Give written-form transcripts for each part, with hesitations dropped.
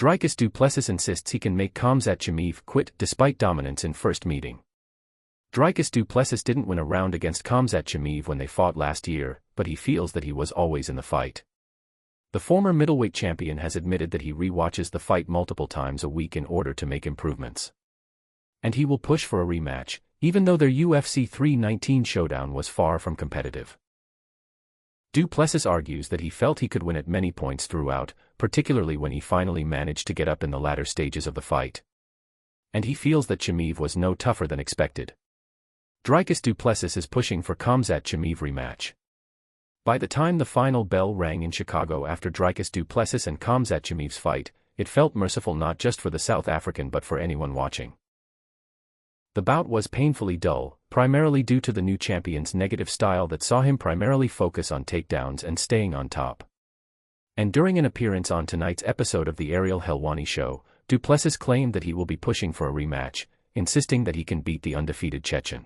Dricus du Plessis insists he can make Khamzat Chimaev quit despite dominance in first meeting. Dricus du Plessis didn't win a round against Khamzat Chimaev when they fought last year, but he feels that he was always in the fight. The former middleweight champion has admitted that he re-watches the fight multiple times a week in order to make improvements. And he will push for a rematch, even though their UFC 319 showdown was far from competitive. Du Plessis argues that he felt he could win at many points throughout, particularly when he finally managed to get up in the latter stages of the fight. And he feels that Chimaev was no tougher than expected. Dricus du Plessis is pushing for Khamzat Chimaev rematch. By the time the final bell rang in Chicago after Dricus du Plessis and Khamzat Chimaev's fight, it felt merciful not just for the South African but for anyone watching. The bout was painfully dull, primarily due to the new champion's negative style that saw him primarily focus on takedowns and staying on top. And during an appearance on tonight's episode of the Ariel Helwani show, du Plessis claimed that he will be pushing for a rematch, insisting that he can beat the undefeated Chechen.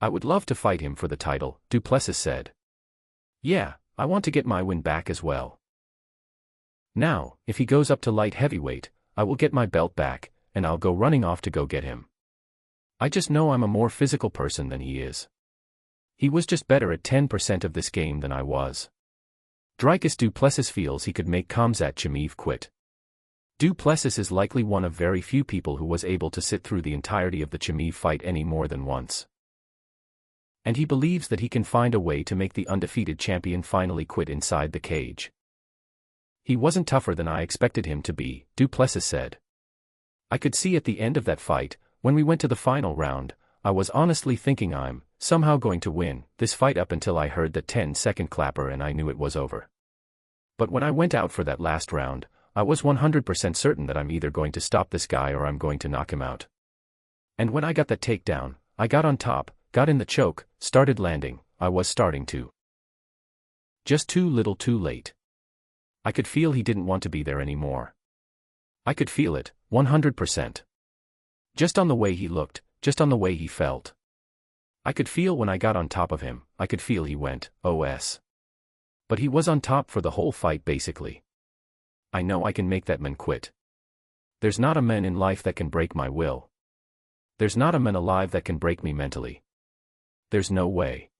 "I would love to fight him for the title," du Plessis said. "Yeah, I want to get my win back as well. Now, if he goes up to light heavyweight, I will get my belt back, and I'll go running off to go get him. I just know I'm a more physical person than he is. He was just better at 10% of this game than I was." Dricus du Plessis feels he could make Khamzat Chimaev quit. Du Plessis is likely one of very few people who was able to sit through the entirety of the Chimaev fight any more than once. And he believes that he can find a way to make the undefeated champion finally quit inside the cage. "He wasn't tougher than I expected him to be," du Plessis said. "I could see at the end of that fight, when we went to the final round, I was honestly thinking I'm somehow going to win this fight up until I heard that 10-second clapper and I knew it was over. But when I went out for that last round, I was 100% certain that I'm either going to stop this guy or I'm going to knock him out. And when I got that takedown, I got on top, got in the choke, started landing, I was starting to. Just too little too late. I could feel he didn't want to be there anymore. I could feel it, 100%. Just on the way he looked, just on the way he felt. I could feel when I got on top of him, I could feel he went, OS. But he was on top for the whole fight basically. I know I can make that man quit. There's not a man in life that can break my will. There's not a man alive that can break me mentally. There's no way.